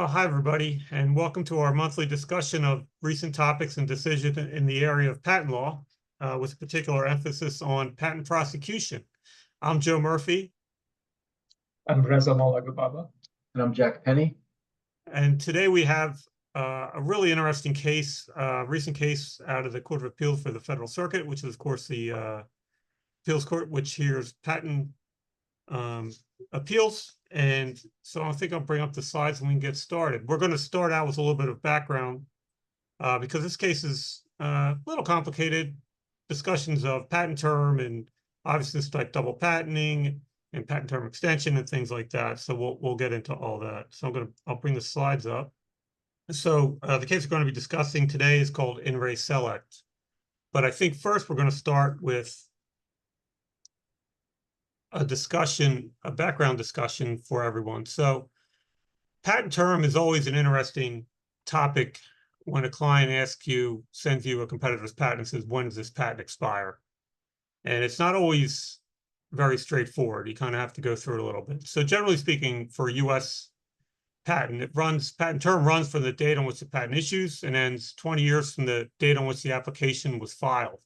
Hi, everybody, and welcome to our monthly discussion of recent topics and decisions in the area of patent law, with a particular emphasis on patent prosecution. I'm Joe Murphy, I'm Reza Malagababa. And I'm Jack Penny. and today we have a really interesting case, recent case out of the Court of Appeals for the Federal Circuit, which is, of course, the appeals court, which hears patent appeals. And so I think I'll bring up the slides and we can get started. We're going to start out with a little bit of background because this case is a little complicated. Discussions of patent term and obviously things like double patenting and patent term extension and things like that. So we'll get into all that. So I'll bring the slides up. So the case we're going to be discussing today is called In Re Cellect. But I think first we're going to start with a background discussion for everyone. So patent term is always an interesting topic when a client sends you a competitor's patent and says, when does this patent expire? And it's not always very straightforward. You kind of have to go through it a little bit. So generally speaking, for US patent, patent term runs from the date on which the patent issues and ends 20 years from the date on which the application was filed.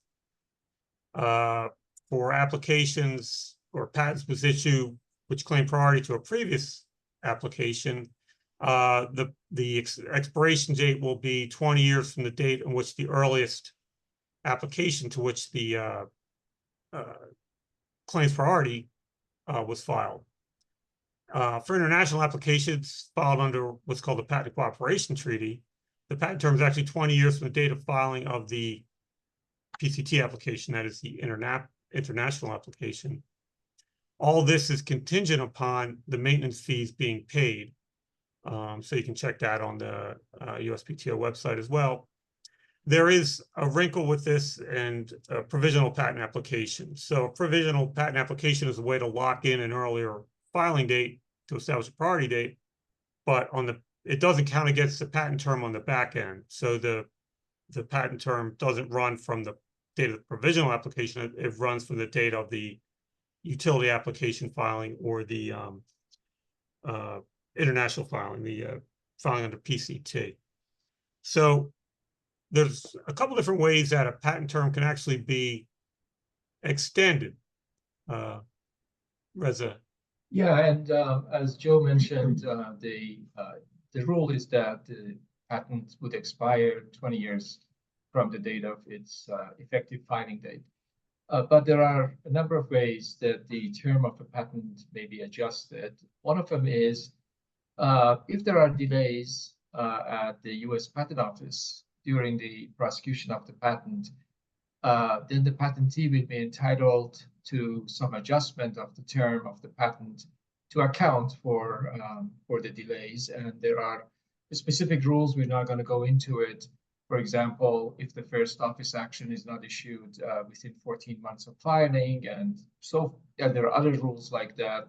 For applications or patents was issued which claim priority to a previous application, the expiration date will be 20 years from the date on which the earliest application to which the claims priority was filed. For international applications filed under what's called the Patent Cooperation Treaty, the patent term is actually 20 years from the date of filing of the PCT application, that is the international application. All this is contingent upon the maintenance fees being paid. So you can check that on the USPTO website as well. There is a wrinkle with this and a provisional patent application. So a provisional patent application is a way to lock in an earlier filing date to establish a priority date, but it doesn't count against the patent term on the back end. So the patent term doesn't run from the date of the provisional application. It runs from the date of the utility application filing or the international filing, the filing under PCT. So there's a couple different ways that a patent term can actually be extended. Reza. Yeah, and as Joe mentioned, the rule is that the patent would expire 20 years from the date of its effective filing date. But there are a number of ways that the term of a patent may be adjusted. One of them is if there are delays at the US Patent Office during the prosecution of the patent, then the patentee will be entitled to some adjustment of the term of the patent to account for the delays. And there are specific rules. We're not going to go into it. For example, if the first office action is not issued within 14 months of filing, and there are other rules like that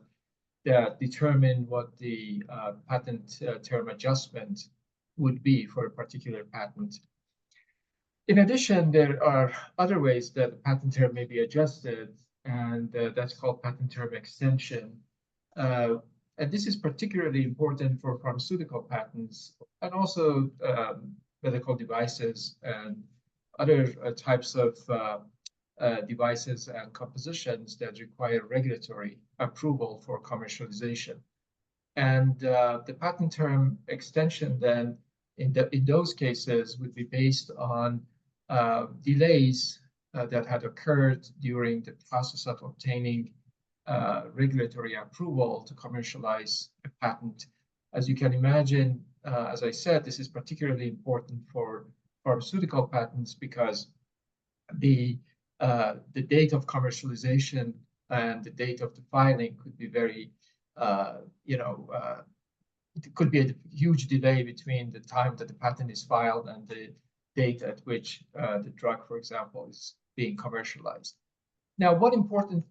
that determine what the patent term adjustment would be for a particular patent. In addition, there are other ways that the patent term may be adjusted, and that's called patent term extension. And this is particularly important for pharmaceutical patents and also medical devices and other types of devices and compositions that require regulatory approval for commercialization. And the patent term extension then in those cases would be based on delays that had occurred during the process of obtaining regulatory approval to commercialize a patent. As you can imagine, as I said, this is particularly important for pharmaceutical patents because the date of commercialization and the date of the filing could be it could be a huge delay between the time that the patent is filed and the date at which the drug, for example, is being commercialized. Now, one important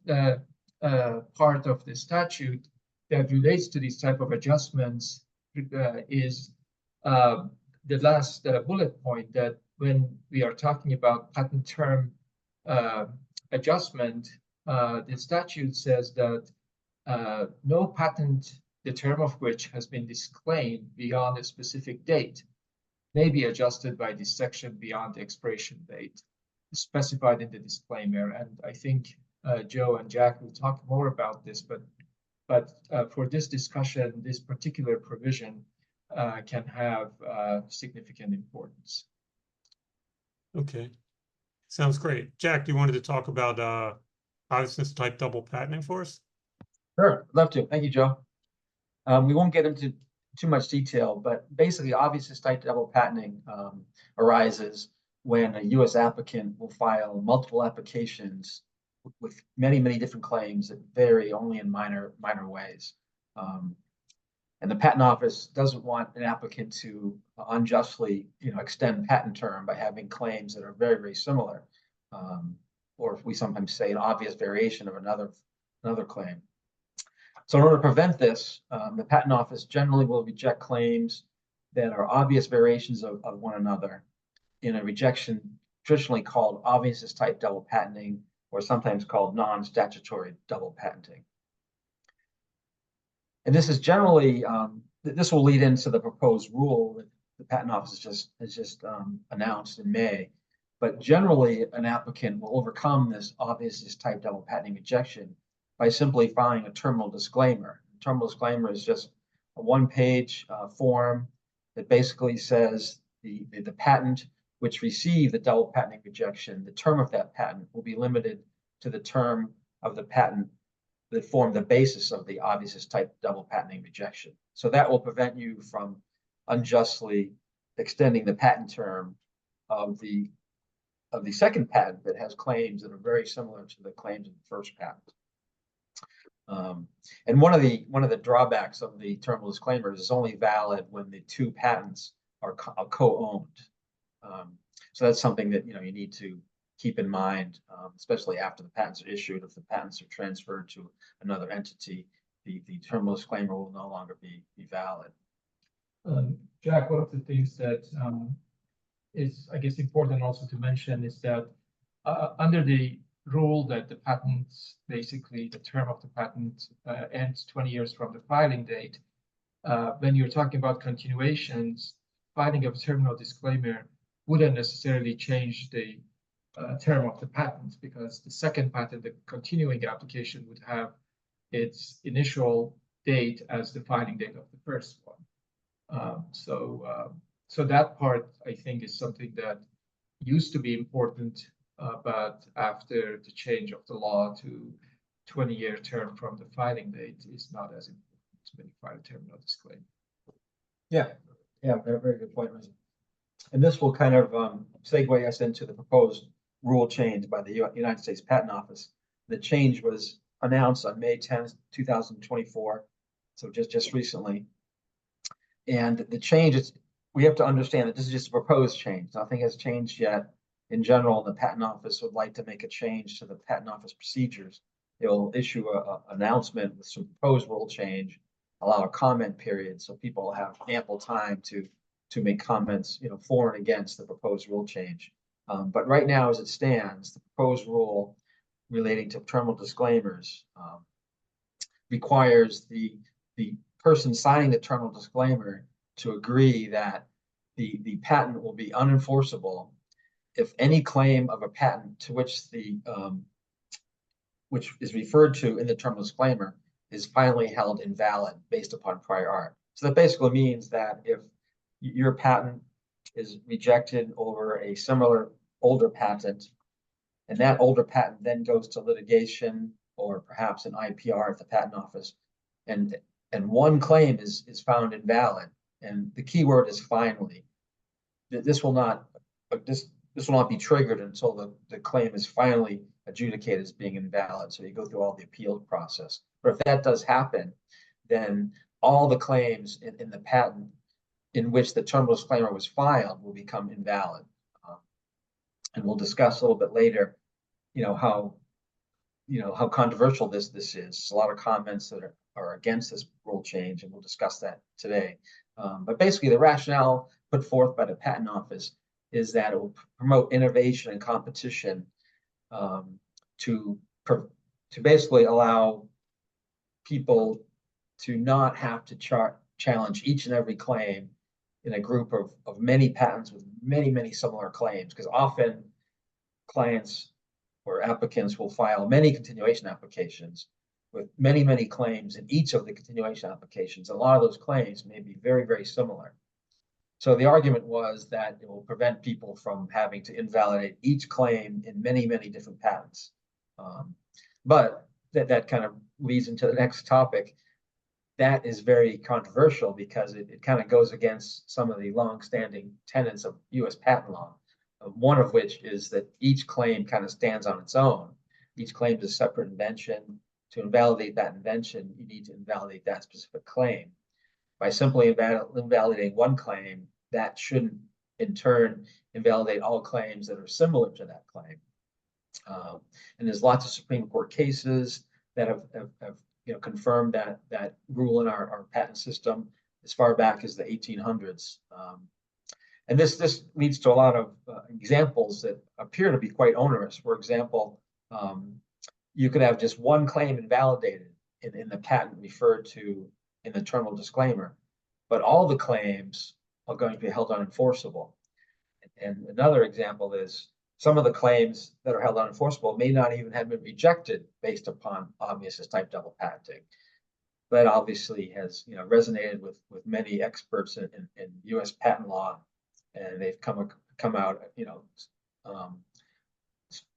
part of the statute that relates to these type of adjustments is the last bullet point, that when we are talking about patent term adjustment, the statute says that no patent the term of which has been disclaimed beyond a specific date may be adjusted by this section beyond the expiration date specified in the disclaimer. And I think Joe and Jack will talk more about this, but for this discussion, this particular provision can have significant importance. Okay, sounds great. Jack, you wanted to talk about obviousness type double patenting for us? Sure, love to. Thank you, Joe. We won't get into too much detail, but basically obviousness type double patenting arises when a U.S. applicant will file multiple applications with many, many different claims that vary only in minor ways. And the Patent Office doesn't want an applicant to unjustly, extend patent term by having claims that are very, very similar, or if we sometimes say an obvious variation of another claim. So in order to prevent this, the Patent Office generally will reject claims that are obvious variations of one another in a rejection traditionally called obviousness type double patenting, or sometimes called non-statutory double patenting. And this is generally, this will lead into the proposed rule that the Patent Office has just announced in May. But generally, an applicant will overcome this obviousness type double patenting rejection by simply filing a terminal disclaimer. A terminal disclaimer is just a one-page form that basically says the patent which received the double patenting rejection, the term of that patent will be limited to the term of the patent that formed the basis of the obviousness type double patenting rejection. So that will prevent you from unjustly extending the patent term of the second patent that has claims that are very similar to the claims of the first patent. And one of the drawbacks of the terminal disclaimer is it's only valid when the two patents are co-owned. So that's something that you need to keep in mind, especially after the patents are issued. If the patents are transferred to another entity, the terminal disclaimer will no longer be valid. Jack, one of the things that is, I guess, important also to mention is that under the rule that the patents, basically the term of the patent ends 20 years from the filing date, when you're talking about continuations, filing of a terminal disclaimer wouldn't necessarily change the term of the patent, because the second patent, the continuing application, would have its initial date as the filing date of the first one. So that part, I think, is something that used to be important, but after the change of the law to 20-year term from the filing date is not as important when you file a terminal disclaimer. Yeah, very good point, Reza. And this will kind of segue us into the proposed rule change by the United States Patent Office. The change was announced on May 10th, 2024, so just recently. And the change is, we have to understand that this is just a proposed change. Nothing has changed yet. In general, the Patent Office would like to make a change to the Patent Office procedures. They'll issue an announcement with some proposed rule change, allow a comment period so people have ample time to make comments, for and against the proposed rule change. But right now, as it stands, the proposed rule relating to terminal disclaimers requires the person signing the terminal disclaimer to agree that the patent will be unenforceable if any claim of a patent to which which is referred to in the terminal disclaimer is finally held invalid based upon prior art. So that basically means that if your patent is rejected over a similar older patent, and that older patent then goes to litigation or perhaps an IPR at the Patent Office, and one claim is found invalid, and the key word is finally. This will not be triggered until the claim is finally adjudicated as being invalid. So you go through all the appeal process. But if that does happen, then all the claims in the patent in which the terminal disclaimer was filed will become invalid. And we'll discuss a little bit later, how controversial this is. There's a lot of comments that are against this rule change, and we'll discuss that today. But basically, the rationale put forth by the Patent Office is that it will promote innovation and competition to basically allow people to not have to challenge each and every claim in a group of many patents with many similar claims, because often clients or applicants will file many continuation applications with many claims in each of the continuation applications. A lot of those claims may be very similar. So the argument was that it will prevent people from having to invalidate each claim in many different patents. But that kind of leads into the next topic. That is very controversial because it kind of goes against some of the long-standing tenets of U.S. patent law. One of which is that each claim kind of stands on its own. Each claim is a separate invention. To invalidate that invention, you need to invalidate that specific claim. By simply invalidating one claim, that shouldn't in turn invalidate all claims that are similar to that claim. And there's lots of Supreme Court cases that have confirmed that rule in our patent system as far back as the 1800s. And this leads to a lot of examples that appear to be quite onerous. For example, you could have just one claim invalidated in the patent referred to in the terminal disclaimer, but all the claims are going to be held unenforceable. And another example is some of the claims that are held unenforceable may not even have been rejected based upon obviousness type double patenting. That obviously has resonated with many experts in U.S. patent law, and they've come out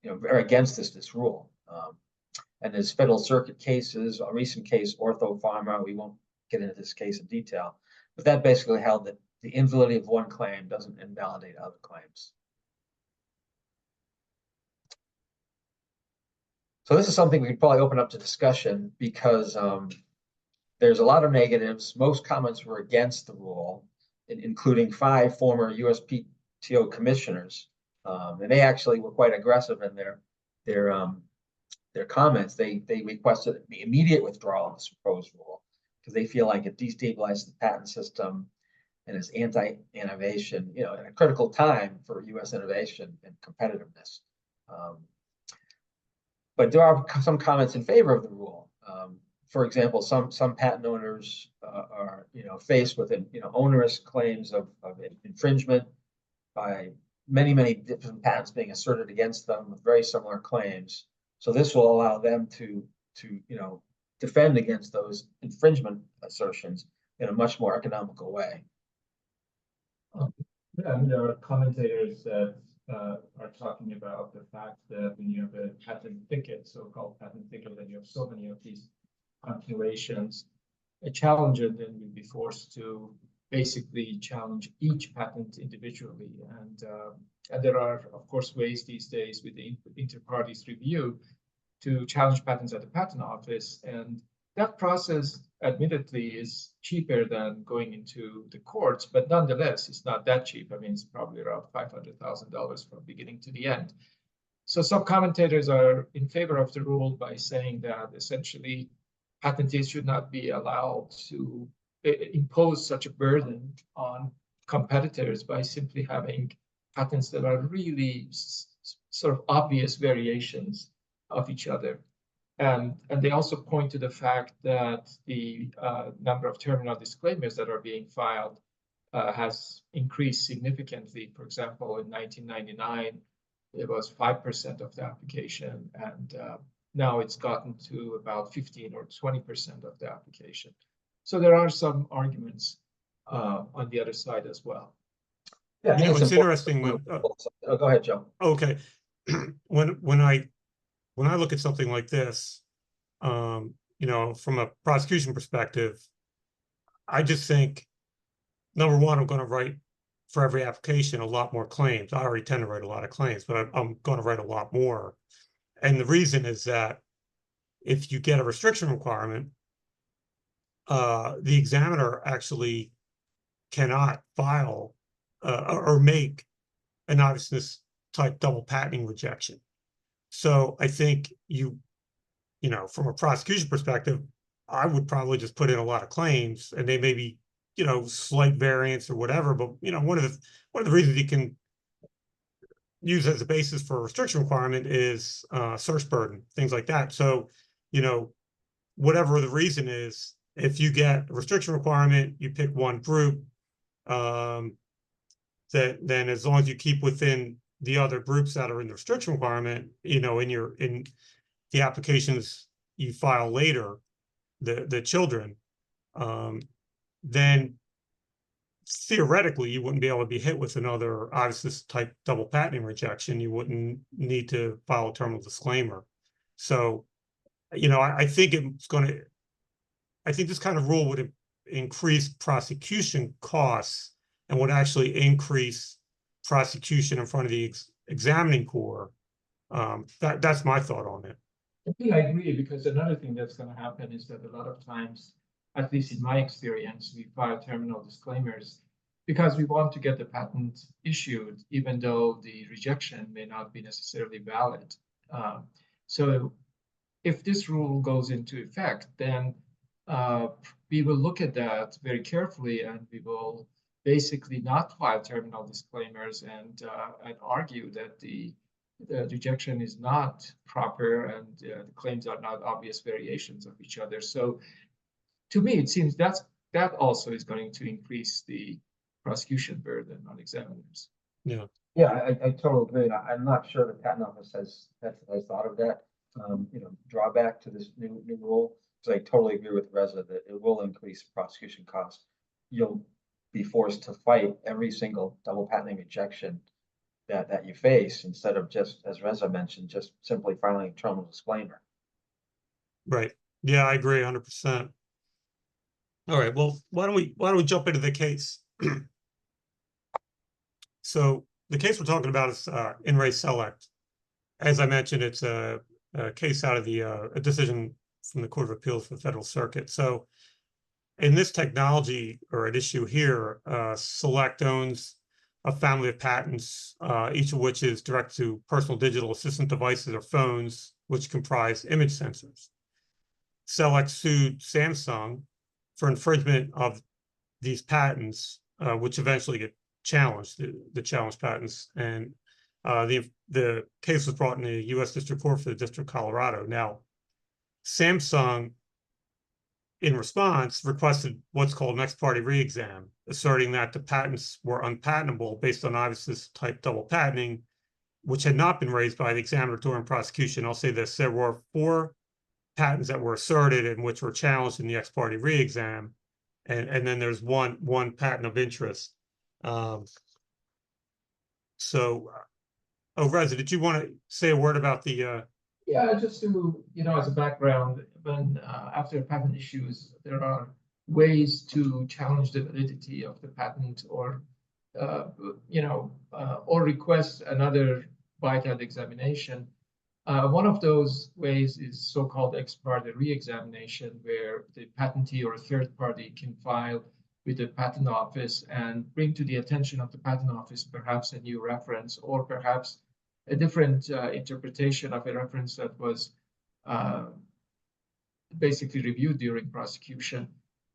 very against this rule. And there's Federal Circuit cases, a recent case, Ortho Pharma. We won't get into this case in detail, but that basically held that the invalidity of one claim doesn't invalidate other claims. So this is something we could probably open up to discussion because there's a lot of negatives. Most comments were against the rule, including 5 former USPTO commissioners. And they actually were quite aggressive in their comments. They requested the immediate withdrawal of this proposed rule because they feel like it destabilizes the patent system and is anti-innovation, in a critical time for U.S. innovation and competitiveness. But there are some comments in favor of the rule. For example, some patent owners are faced with onerous claims of infringement by many different patents being asserted against them with very similar claims. So this will allow them to defend against those infringement assertions in a much more economical way. And there are commentators that are talking about the fact that when you have a patent thicket, so-called patent thicket, and you have so many of these continuations, a challenger then will be forced to basically challenge each patent individually. And there are, of course, ways these days with the inter-parties review to challenge patents at the patent office. And that process, admittedly, is cheaper than going into the courts, but nonetheless, it's not that cheap. I mean, it's probably around $500,000 from beginning to the end. So some commentators are in favor of the rule by saying that essentially patentees should not be allowed to impose such a burden on competitors by simply having patents that are really sort of obvious variations of each other. And they also point to the fact that the number of terminal disclaimers that are being filed has increased significantly. For example, in 1999, it was 5% of the application, and now it's gotten to about 15 or 20% of the application. So there are some arguments on the other side as well. Yeah, it's interesting when. Go ahead, Joe. Okay, when I look at something like this, from a prosecution perspective, I just think, number one, I'm going to write for every application a lot more claims. I already tend to write a lot of claims, but I'm going to write a lot more. And the reason is that if you get a restriction requirement, the examiner actually cannot file or make an obviousness type double patenting rejection. So I think from a prosecution perspective, I would probably just put in a lot of claims, and they may be, slight variance or whatever. But one of the reasons you can use as a basis for a restriction requirement is search burden, things like that. So, whatever the reason is, if you get a restriction requirement, you pick one group, then as long as you keep within the other groups that are in the restriction requirement, in the applications you file later, the children, then theoretically you wouldn't be able to be hit with another obvious type double patenting rejection. You wouldn't need to file a terminal disclaimer. So, I think I think this kind of rule would increase prosecution costs and would actually increase prosecution in front of the examining corps. That's my thought on it. I think I agree, because another thing that's going to happen is that a lot of times, at least in my experience, we file terminal disclaimers because we want to get the patent issued, even though the rejection may not be necessarily valid. So if this rule goes into effect, then we will look at that very carefully, and we will basically not file terminal disclaimers and argue that the rejection is not proper and the claims are not obvious variations of each other. So to me, it seems that also is going to increase the prosecution burden on examiners. Yeah. Yeah, I totally agree. I'm not sure the patent office has thought of that, drawback to this new rule. So I totally agree with Reza that it will increase prosecution costs. You'll be forced to fight every single double patenting rejection that you face, instead of just, as Reza mentioned, just simply filing a terminal disclaimer. Right. Yeah, I agree 100%. All right. Well, why don't we jump into the case? So the case we're talking about is in re Cellect. As I mentioned, it's a case out of a decision from the Court of Appeals for the Federal Circuit. So in this technology, or at issue here, Cellect owns a family of patents, each of which is direct to personal digital assistant devices or phones, which comprise image sensors. Cellect sued Samsung for infringement of these patents, which eventually get challenged, the challenged patents. And the case was brought in the U.S. District Court for the District of Colorado. Now, Samsung, in response, requested what's called an ex parte re-exam, asserting that the patents were unpatentable based on obvious type double patenting, which had not been raised by the examiner during prosecution. I'll say this: there were 4 patents that were asserted and which were challenged in the ex parte re-exam, and then there's one patent of interest. Reza, did you want to say a word about the? Yeah, just to, as a background, when after patent issues, there are ways to challenge the validity of the patent, or or request another bite at examination. One of those ways is so-called ex parte re-examination, where the patentee or a third party can file with the patent office and bring to the attention of the patent office perhaps a new reference, or perhaps a different interpretation of a reference that was basically reviewed during prosecution.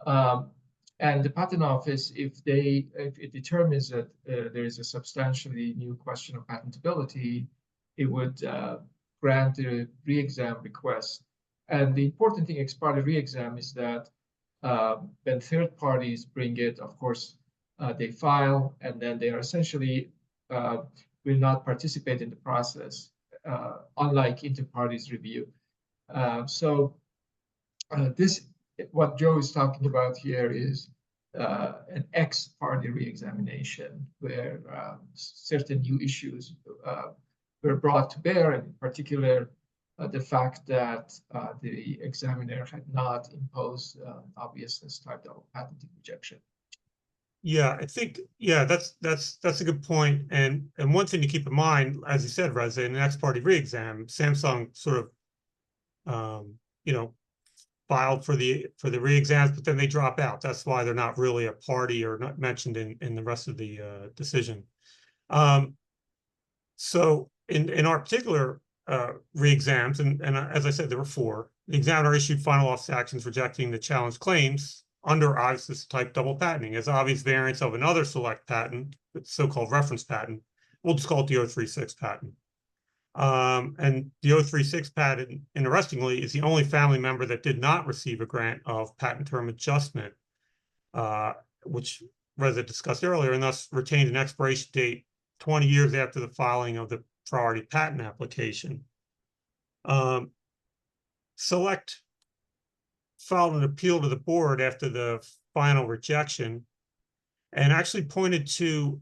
And the patent office, if it determines that there is a substantially new question of patentability, it would grant the re-exam request. And the important thing, ex parte re-exam, is that when third parties bring it, of course, they file, and then they are essentially will not participate in the process, unlike inter partes review. What Joe is talking about here is an ex parte re-examination, where certain new issues were brought to bear, and in particular, the fact that the examiner had not imposed obviousness type double patenting rejection. Yeah, I think, that's a good point. And one thing to keep in mind, as you said, Reza, in an ex parte re-exam, Samsung sort of filed for the re-exams, but then they drop out. That's why they're not really a party or not mentioned in the rest of the decision. So in our particular re-exams, and as I said, there were 4. The examiner issued final office actions rejecting the challenged claims under obvious type double patenting as obvious variants of another Cellect patent, the so-called reference patent. We'll just call it the 036 patent. And the 036 patent, interestingly, is the only family member that did not receive a grant of patent term adjustment, which Reza discussed earlier, and thus retained an expiration date 20 years after the filing of the priority patent application. Cellect filed an appeal to the board after the final rejection and actually pointed to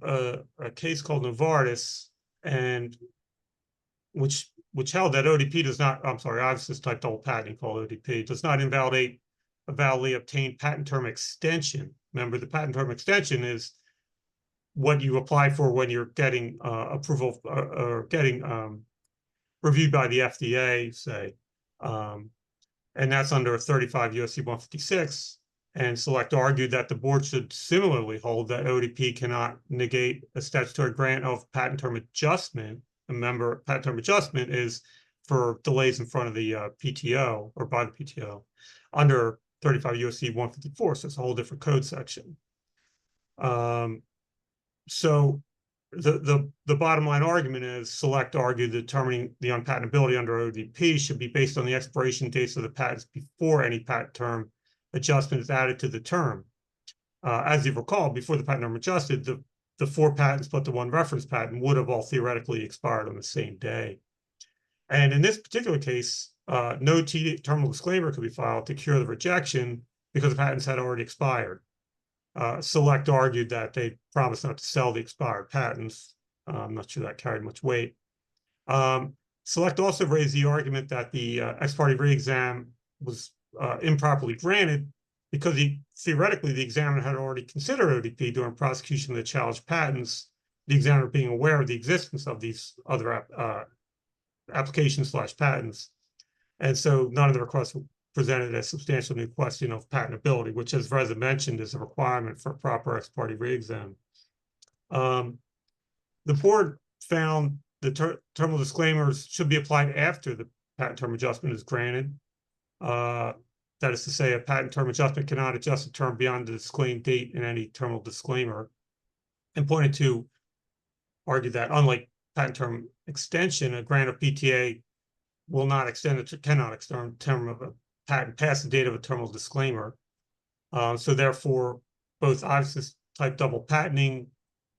a case called Novartis, and which held that ODP does not, I'm sorry, Ives's type double patenting called ODP, does not invalidate a validly obtained patent term extension. Remember, the patent term extension is what you apply for when you're getting approval or getting reviewed by the FDA, say. And that's under 35 USC 156. And Cellect argued that the board should similarly hold that ODP cannot negate a statutory grant of patent term adjustment. Remember, patent term adjustment is for delays in front of the PTO or by the PTO under 35 USC 154. So it's a whole different code section. So the bottom line argument is Cellect argued that determining the unpatentability under ODP should be based on the expiration dates of the patents before any patent term adjustment is added to the term. As you recall, before the patent term adjusted, the 4 patents but the 1 reference patent would have all theoretically expired on the same day. And in this particular case, no terminal disclaimer could be filed to cure the rejection because the patents had already expired. Cellect argued that they promised not to sell the expired patents. I'm not sure that carried much weight. Cellect also raised the argument that the ex parte re-exam was improperly granted because theoretically the examiner had already considered ODP during prosecution of the challenged patents, the examiner being aware of the existence of these other applications / patents. And so none of the requests were presented a substantial new question of patentability, which, as Reza mentioned, is a requirement for a proper ex parte re-exam. The board found the terminal disclaimers should be applied after the patent term adjustment is granted. That is to say, a patent term adjustment cannot adjust a term beyond the disclaimed date in any terminal disclaimer, and pointed to argue that unlike patent term extension, a grant of PTA will not extend it, cannot extend the term of a patent past the date of a terminal disclaimer. So therefore, both Ives's type double patenting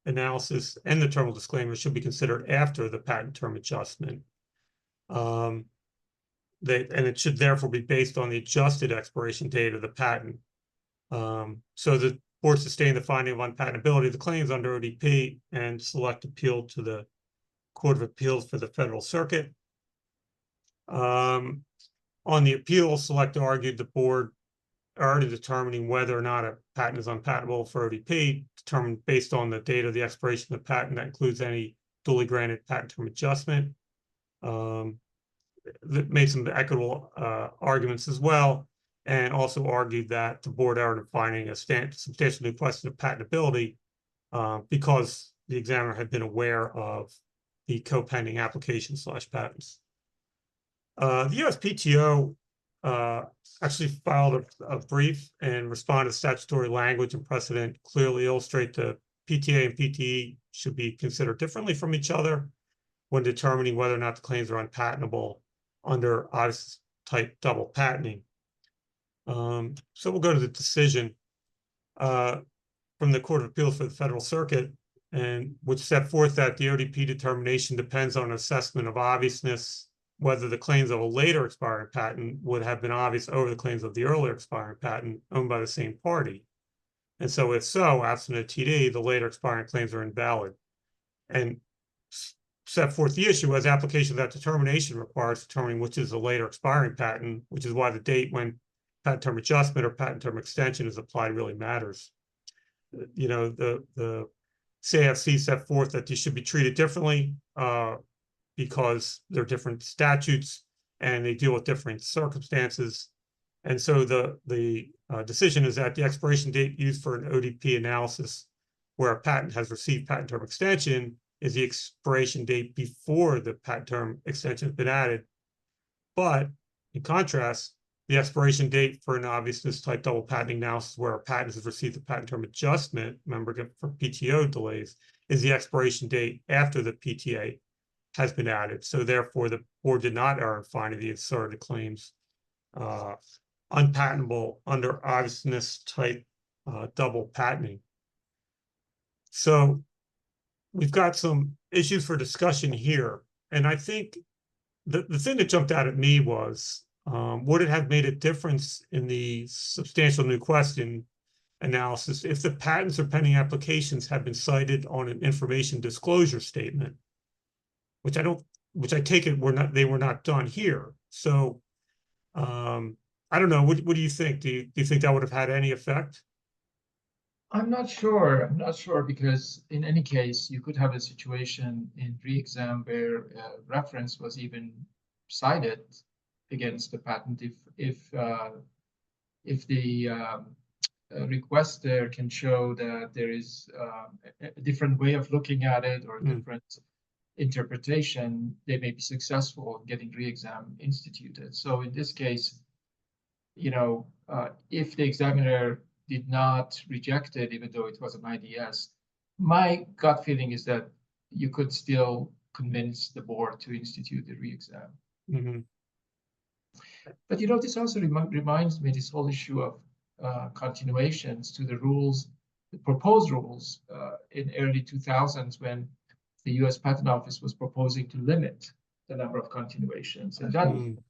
analysis and the terminal disclaimer should be considered after the patent term adjustment. And it should therefore be based on the adjusted expiration date of the patent. So the board sustained the finding of unpatentability of the claims under ODP, and Cellect appealed to the Court of Appeals for the Federal Circuit. On the appeal, Cellect argued the board already determining whether or not a patent is unpatentable for ODP, determined based on the date of the expiration of the patent that includes any duly granted patent term adjustment. That made some equitable arguments as well, and also argued that the board erred in finding a substantial new question of patentability because the examiner had been aware of the co-pending applications / patents. The USPTO actually filed a brief and responded to statutory language and precedent clearly illustrate the PTA and PTE should be considered differently from each other when determining whether or not the claims are unpatentable under Ives's type double patenting. So we'll go to the decision from the Court of Appeals for the Federal Circuit, and which set forth that the ODP determination depends on assessment of obviousness, whether the claims of a later expiring patent would have been obvious over the claims of the earlier expiring patent owned by the same party. And so if so, absent a TD, the later expiring claims are invalid. And set forth the issue as application of that determination requires determining which is a later expiring patent, which is why the date when patent term adjustment or patent term extension is applied really matters. You know, the CAFC set forth that these should be treated differently because they're different statutes and they deal with different circumstances. And so the decision is that the expiration date used for an ODP analysis where a patent has received patent term extension is the expiration date before the patent term extension has been added. But in contrast, the expiration date for an obviousness type double patenting analysis where a patent has received the patent term adjustment, remember for PTO delays, is the expiration date after the PTA has been added. So therefore, the board did not err in finding the asserted claims unpatentable under obviousness type double patenting. So we've got some issues for discussion here. And I think the thing that jumped out at me was, would it have made a difference in the substantial new question analysis if the patents or pending applications had been cited on an information disclosure statement, which I take it they were not done here. So I don't know. What do you think? Do you think that would have had any effect? I'm not sure. I'm not sure because in any case, you could have a situation in re-exam where reference was even cited against the patent if the requester can show that there is a different way of looking at it or a different interpretation, they may be successful in getting re-exam instituted. So in this case, you know, if the examiner did not reject it, even though it was an IDS, my gut feeling is that you could still convince the board to institute the re-exam. Mm-hmm. But, you know, this also reminds me this whole issue of continuations to the rules, the proposed rules in early 2000s when the US Patent Office was proposing to limit the number of continuations. And that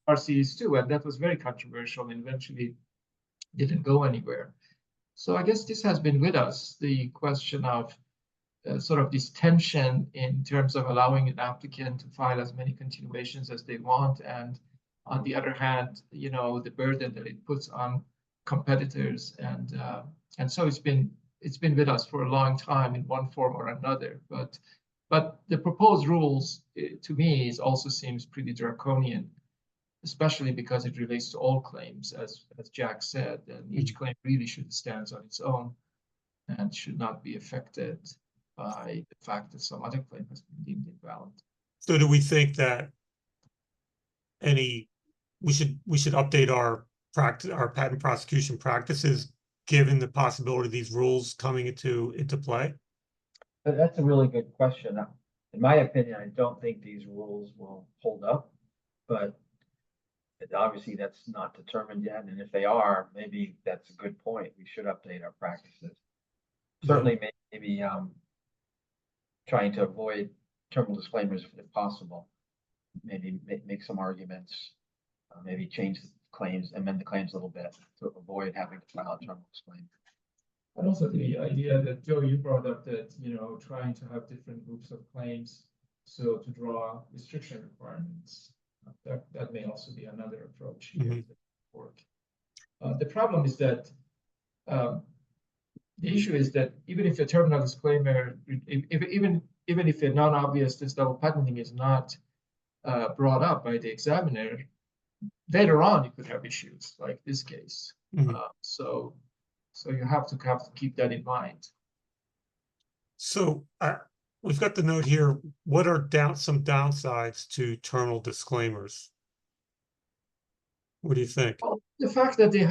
RCs too, and that was very controversial and eventually didn't go anywhere. So I guess this has been with us, the question of sort of this tension in terms of allowing an applicant to file as many continuations as they want. And on the other hand, you know, the burden that it puts on competitors. And so it's been with us for a long time in one form or another. But the proposed rules, to me, also seems pretty draconian, especially because it relates to all claims, as Jack said, and each claim really should stand on its own and should not be affected by the fact that some other claim has been deemed invalid. So do we think that we should update our patent prosecution practices given the possibility of these rules coming into play? But that's a really good question. In my opinion, I don't think these rules will hold up, but obviously that's not determined yet. And if they are, maybe that's a good point. We should update our practices. Certainly, maybe trying to avoid terminal disclaimers if possible. Maybe make some arguments, maybe change the claims, amend the claims a little bit to avoid having to file a terminal disclaimer. And also the idea that, Joe, you brought up that, you know, trying to have different groups of claims, so to draw restriction requirements, that may also be another approach here to work. The problem is that the issue is that even if a terminal disclaimer, even if a non-obviousness double patenting is not brought up by the examiner, later on you could have issues like this case. So you have to keep that in mind. So we've got the note here. What are some downsides to terminal disclaimers? What do you think? Well, the fact that the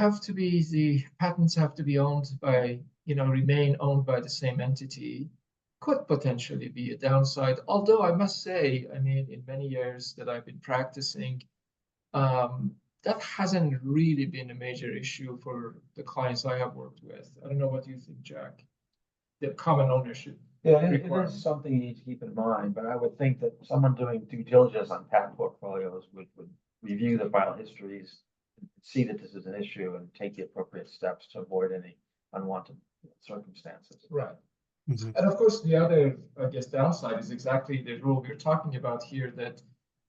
patents have to be owned by, you know, remain owned by the same entity could potentially be a downside. Although I must say, I mean, in many years that I've been practicing, that hasn't really been a major issue for the clients I have worked with. I don't know what you think, Jack. The common ownership. Yeah, it is something you need to keep in mind, but I would think that someone doing due diligence on patent portfolios would review the file histories, see that this is an issue, and take the appropriate steps to avoid any unwanted circumstances. Right. And of course, the other, I guess, downside is exactly the rule we're talking about here, that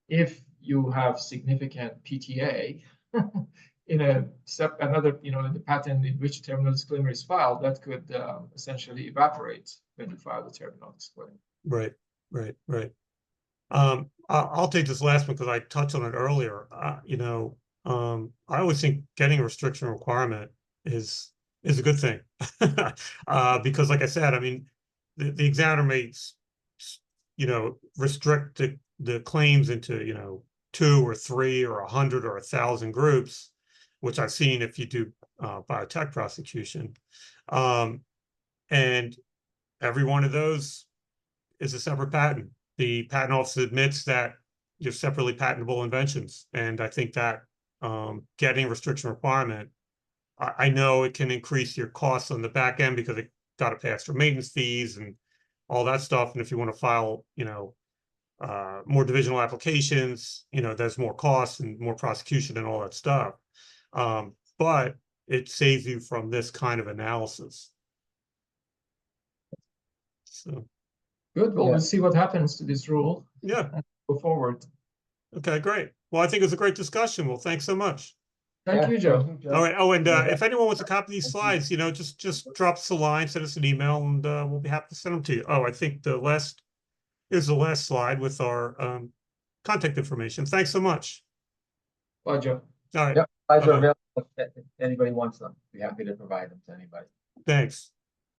if you have significant PTA in another, you know, in the patent in which terminal disclaimer is filed, that could essentially evaporate when you file the terminal disclaimer. Right. I'll take this last one because I touched on it earlier. You know, I always think getting a restriction requirement is a good thing because, like I said, I mean, the examiner may, you know, restrict the claims into, you know, 2 or 3 or 100 or 1,000 groups, which I've seen if you do biotech prosecution, and every one of those is a separate patent. the patent office admits that you're separately patentable inventions. And I think that getting a restriction requirement, I know it can increase your costs on the back end because it got to pay extra maintenance fees and all that stuff. And if you want to file, more divisional applications, there's more costs and more prosecution and all that stuff. But it saves you from this kind of analysis. So, Good. Well, Yeah. we'll see what happens to this rule. yeah. Go forward. Okay, great. Well, I think it was a great discussion. Well, thanks so much. Thank Yeah, you, Joe. thank you, All right. Oh, and Yeah. if anyone wants to copy these slides, just drop us a line, send us an email, and we'll be happy to send them to you. Oh, I think here's the last slide with our contact information. Thanks so much. Bye, Joe. All right. Yep, slides are Bye-bye. available if anybody wants them. Be happy to provide them to anybody. Thanks.